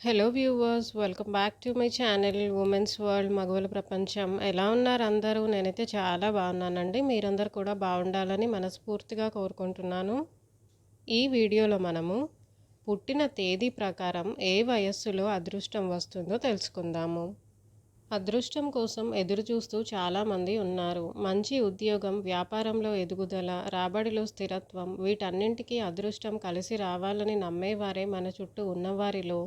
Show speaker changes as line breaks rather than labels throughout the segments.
Hello viewers, welcome back to my channel women's world మగవాళ్ళ ప్రపంచం. ఎలా ఉన్నారు అందరూ? నేనైతే చాలా బాగున్నానండి. మీరందరూ కూడా బాగుండాలని మనస్ఫూర్తిగా కోరుకుంటున్నాను. ఈ వీడియోలో మనము పుట్టిన తేదీ ప్రకారం ఏ వయస్సులో అదృష్టం వస్తుందో తెలుసుకుందాము. అదృష్టం కోసం ఎదురు చూస్తూ చాలామంది ఉన్నారు. మంచి ఉద్యోగం, వ్యాపారంలో ఎదుగుదల, రాబడిలో స్థిరత్వం, వీటన్నింటికీ అదృష్టం కలిసి రావాలని నమ్మేవారే మన చుట్టూ ఉన్నవారిలో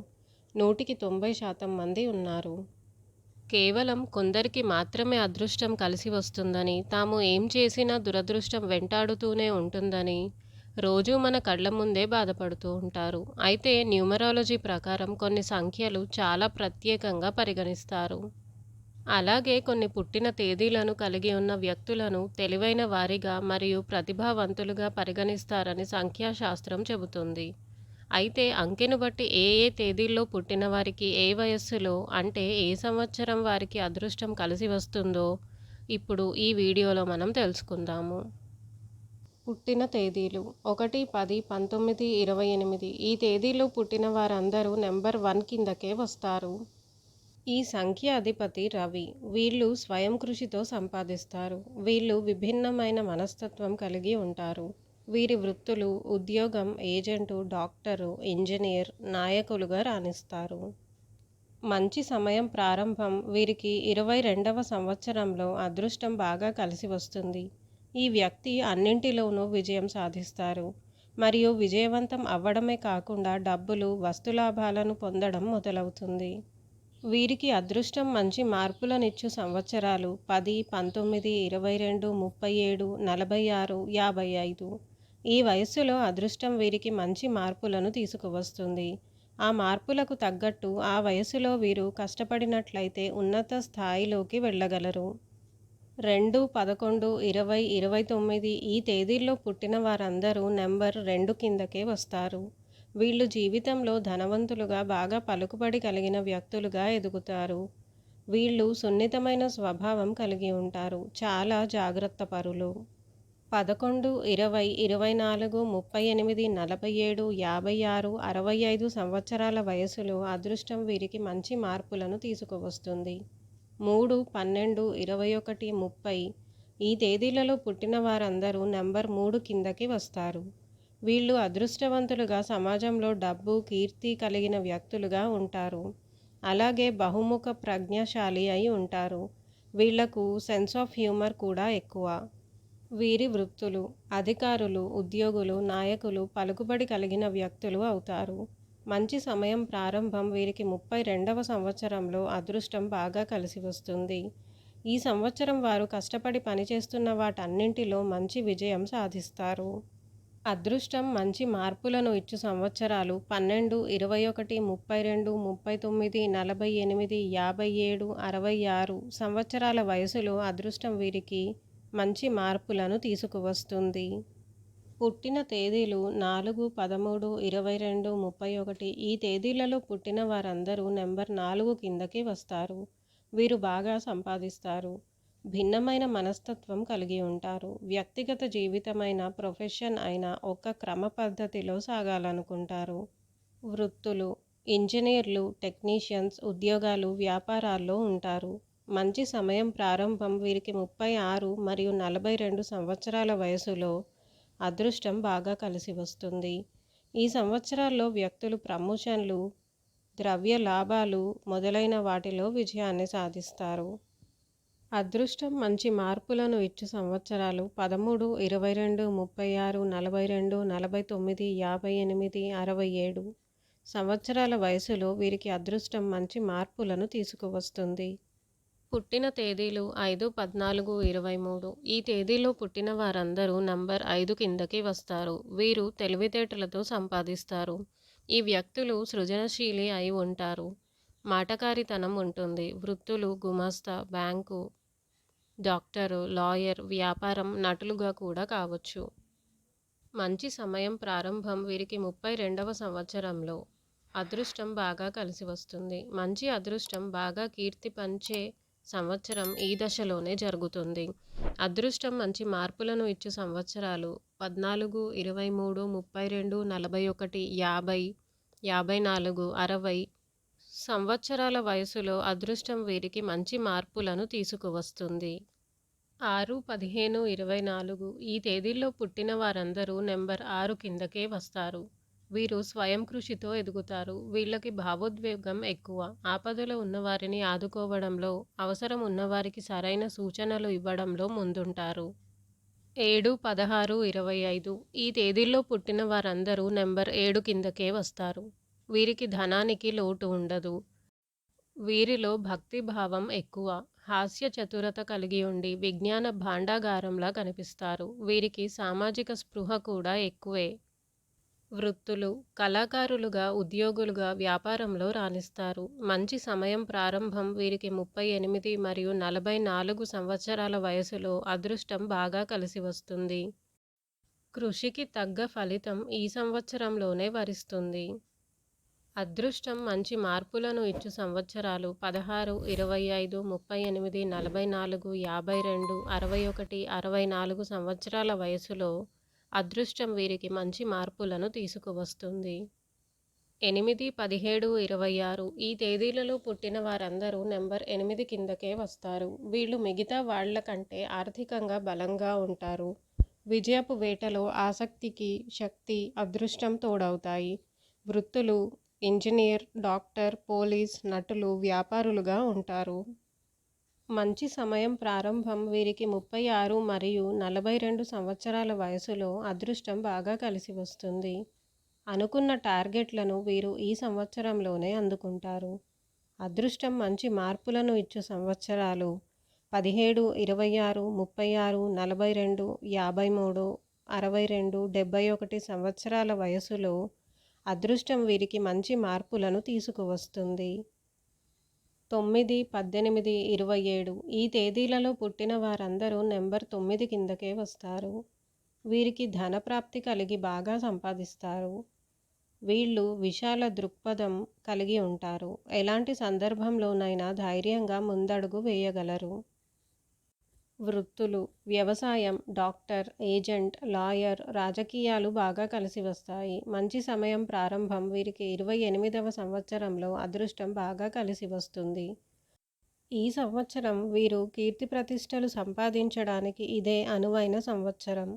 100% మంది ఉన్నారు. కేవలం కొందరికి మాత్రమే అదృష్టం కలిసి వస్తుందని, తాము ఏం చేసినా దురదృష్టం వెంటాడుతూనే ఉంటుందని రోజూ మన కళ్ళ ముందే బాధపడుతూ ఉంటారు. అయితే న్యూమరాలజీ ప్రకారం కొన్ని సంఖ్యలు చాలా ప్రత్యేకంగా పరిగణిస్తారు. అలాగే కొన్ని పుట్టిన తేదీలను కలిగి ఉన్న వ్యక్తులను తెలివైన వారిగా మరియు ప్రతిభావంతులుగా పరిగణిస్తారని సంఖ్యాశాస్త్రం చెబుతుంది. అయితే అంకెను బట్టి ఏ ఏ తేదీల్లో పుట్టిన వారికి ఏ వయస్సులో, అంటే ఏ సంవత్సరం వారికి అదృష్టం కలిసి వస్తుందో ఇప్పుడు ఈ వీడియోలో మనం తెలుసుకుందాము. పుట్టిన తేదీలు 1, 10, 19, 28 ఈ తేదీలో పుట్టిన వారందరూ నెంబర్ 1 కిందకే వస్తారు. ఈ సంఖ్య అధిపతి రవి. వీళ్ళు స్వయం కృషితో సంపాదిస్తారు. వీళ్ళు విభిన్నమైన మనస్తత్వం కలిగి ఉంటారు. వీరి వృత్తులు ఉద్యోగం, ఏజెంటు, డాక్టరు, ఇంజనీర్, నాయకులుగా రాణిస్తారు. మంచి సమయం ప్రారంభం. వీరికి 22వ సంవత్సరంలో అదృష్టం బాగా కలిసి వస్తుంది. ఈ వ్యక్తి అన్నింటిలోనూ విజయం సాధిస్తారు మరియు విజయవంతం అవ్వడమే కాకుండా డబ్బులు, వస్తులాభాలను పొందడం మొదలవుతుంది. వీరికి అదృష్టం మంచి మార్పులనిచ్చు సంవత్సరాలు 10, 19, 22, 37, 46, 55. ఈ వయస్సులో అదృష్టం వీరికి మంచి మార్పులను తీసుకువస్తుంది. ఆ మార్పులకు తగ్గట్టు ఆ వయస్సులో వీరు కష్టపడినట్లయితే ఉన్నత స్థాయిలోకి వెళ్ళగలరు. 2, 11, 20, 29 ఈ తేదీల్లో పుట్టిన వారందరూ నెంబర్ 2 కిందకే వస్తారు. వీళ్ళు జీవితంలో ధనవంతులుగా, బాగా పలుకుబడి కలిగిన వ్యక్తులుగా ఎదుగుతారు. వీళ్ళు సున్నితమైన స్వభావం కలిగి ఉంటారు. చాలా జాగ్రత్త పరులు. 11, 20, 24, 38, 47, 56, 65 సంవత్సరాల వయసులో అదృష్టం వీరికి మంచి మార్పులను తీసుకువస్తుంది. 3, 12, 21, 30 ఈ తేదీలలో పుట్టిన వారందరూ నెంబర్ 3 కిందకి వస్తారు. వీళ్ళు అదృష్టవంతులుగా, సమాజంలో డబ్బు, కీర్తి కలిగిన వ్యక్తులుగా ఉంటారు. అలాగే బహుముఖ ప్రజ్ఞాశాలి అయి ఉంటారు. వీళ్లకు సెన్స్ ఆఫ్ హ్యూమర్ కూడా ఎక్కువ. వీరి వృత్తులు అధికారులు, ఉద్యోగులు, నాయకులు, పలుకుబడి కలిగిన వ్యక్తులు అవుతారు. మంచి సమయం ప్రారంభం. వీరికి 32వ సంవత్సరంలో అదృష్టం బాగా కలిసి వస్తుంది. ఈ సంవత్సరం వారు కష్టపడి పనిచేస్తున్న వాటన్నింటిలో మంచి విజయం సాధిస్తారు. అదృష్టం మంచి మార్పులను ఇచ్చు సంవత్సరాలు 12, 21, 32, 39, 48, 57, 66 సంవత్సరాల వయసులో అదృష్టం వీరికి మంచి మార్పులను తీసుకువస్తుంది. పుట్టిన తేదీలు 4, 13, 22, 31 ఈ తేదీలలో పుట్టిన వారందరూ నెంబర్ 4 కిందకి వస్తారు. వీరు బాగా సంపాదిస్తారు. భిన్నమైన మనస్తత్వం కలిగి ఉంటారు. వ్యక్తిగత జీవితమైన, ప్రొఫెషన్ అయినా ఒక క్రమ పద్ధతిలో సాగాలనుకుంటారు. వృత్తులు ఇంజనీర్లు, టెక్నీషియన్స్, ఉద్యోగాలు, వ్యాపారాల్లో ఉంటారు. మంచి సమయం ప్రారంభం. వీరికి 36 మరియు 42 సంవత్సరాల వయసులో అదృష్టం బాగా కలిసి వస్తుంది. ఈ సంవత్సరాల్లో వ్యక్తులు ప్రమోషన్లు, ద్రవ్య లాభాలు మొదలైన వాటిలో విజయాన్ని సాధిస్తారు. అదృష్టం మంచి మార్పులను ఇచ్చు సంవత్సరాలు 13, 22, 36, 42, 49, 58, 67 సంవత్సరాల వయసులో వీరికి అదృష్టం మంచి మార్పులను తీసుకువస్తుంది. పుట్టిన తేదీలు 5, 14, 23 ఈ తేదీలో పుట్టిన వారందరూ నంబర్ 5 కిందకి వస్తారు. వీరు తెలివితేటలతో సంపాదిస్తారు. ఈ వ్యక్తులు సృజనశీలి అయి ఉంటారు. మాటకారితనం ఉంటుంది. వృత్తులు గుమాస్తా, బ్యాంకు, డాక్టరు, లాయర్, వ్యాపారం, నటులుగా కూడా కావచ్చు. మంచి సమయం ప్రారంభం. వీరికి 32వ సంవత్సరంలో అదృష్టం బాగా కలిసి వస్తుంది. మంచి అదృష్టం బాగా కీర్తి పంచే సంవత్సరం ఈ దశలోనే జరుగుతుంది. అదృష్టం మంచి మార్పులను ఇచ్చు సంవత్సరాలు 14, 23, 32, 41, 50, 54, 60 సంవత్సరాల వయసులో అదృష్టం వీరికి మంచి మార్పులను తీసుకువస్తుంది. 6, 15, 24 ఈ తేదీల్లో పుట్టిన వారందరూ నెంబర్ 6 కిందకే వస్తారు. వీరు స్వయం కృషితో ఎదుగుతారు. వీళ్ళకి భావోద్వేగం ఎక్కువ. ఆపదలో ఉన్నవారిని ఆదుకోవడంలో, అవసరం ఉన్నవారికి సరైన సూచనలు ఇవ్వడంలో ముందుంటారు. 7, 16, 25 ఈ తేదీల్లో పుట్టిన వారందరూ నెంబర్ 7 కిందకే వస్తారు. వీరికి ధనానికి లోటు ఉండదు. వీరిలో భక్తిభావం ఎక్కువ. హాస్య చతురత కలిగి ఉండి విజ్ఞాన భాండాగారంలా కనిపిస్తారు. వీరికి సామాజిక స్పృహ కూడా ఎక్కువే. వృత్తులు: కళాకారులుగా, ఉద్యోగులుగా, వ్యాపారంలో రాణిస్తారు. మంచి సమయం ప్రారంభం వీరికి 38 మరియు 44 సంవత్సరాల వయసులో అదృష్టం బాగా కలిసి వస్తుంది. కృషికి తగ్గ ఫలితం ఈ సంవత్సరంలోనే వరిస్తుంది. అదృష్టం మంచి మార్పులను ఇచ్చు సంవత్సరాలు 16, 25, 38, 44, 52, 61, 64 సంవత్సరాల వయసులో అదృష్టం వీరికి మంచి మార్పులను తీసుకువస్తుంది. 8, 17, 26 ఈ తేదీలలో పుట్టిన వారందరూ నెంబర్ 8 కిందకే వస్తారు. వీళ్ళు మిగతా వాళ్ల కంటే ఆర్థికంగా బలంగా ఉంటారు. విజయపు వేటలో ఆసక్తికి శక్తి, అదృష్టం తోడవుతాయి. వృత్తులు: ఇంజనీర్, డాక్టర్, పోలీస్, నటులు, వ్యాపారులుగా ఉంటారు. మంచి సమయం ప్రారంభం వీరికి 36 మరియు 42 సంవత్సరాల వయసులో అదృష్టం బాగా కలిసి వస్తుంది. అనుకున్న టార్గెట్లను వీరు ఈ సంవత్సరంలోనే అందుకుంటారు. అదృష్టం మంచి మార్పులను ఇచ్చు సంవత్సరాలు 17, 26, 36, 42, 53, 62, 71 సంవత్సరాల వయసులో అదృష్టం వీరికి మంచి మార్పులను తీసుకువస్తుంది. 9, 18, 27 ఈ తేదీలలో పుట్టిన వారందరూ నెంబర్ 9 కిందకే వస్తారు. వీరికి ధనప్రాప్తి కలిగి బాగా సంపాదిస్తారు. వీళ్ళు విశాల దృక్పథం కలిగి ఉంటారు. ఎలాంటి సందర్భంలోనైనా ధైర్యంగా ముందడుగు వేయగలరు. వృత్తులు: వ్యవసాయం, డాక్టర్, ఏజెంట్, లాయర్, రాజకీయాలు బాగా కలిసి వస్తాయి. మంచి సమయం ప్రారంభం వీరికి 28వ సంవత్సరంలో అదృష్టం బాగా కలిసి వస్తుంది. ఈ సంవత్సరం వీరు కీర్తి ప్రతిష్టలు సంపాదించడానికి ఇదే అనువైన సంవత్సరం.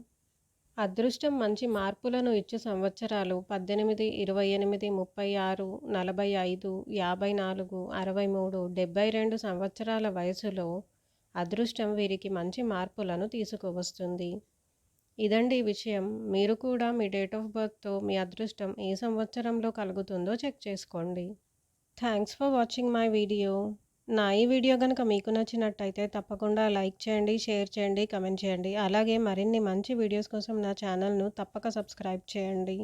అదృష్టం మంచి మార్పులను ఇచ్చు సంవత్సరాలు 18, 28, 36, 45, 54, 63, 72 సంవత్సరాల వయసులో అదృష్టం వీరికి మంచి మార్పులను తీసుకువస్తుంది. ఇదండి విషయం. మీరు కూడా మీ డేట్ ఆఫ్ బర్త్తో మీ అదృష్టం ఏ సంవత్సరంలో కలుగుతుందో చెక్ చేసుకోండి. Thanks for watching my video. నా ఈ వీడియో కనుక మీకు నచ్చినట్టయితే తప్పకుండా లైక్ చేయండి, షేర్ చేయండి, కమెంట్ చేయండి. అలాగే మరిన్ని మంచి వీడియోస్ కోసం నా ఛానల్ను తప్పక సబ్స్క్రైబ్ చేయండి.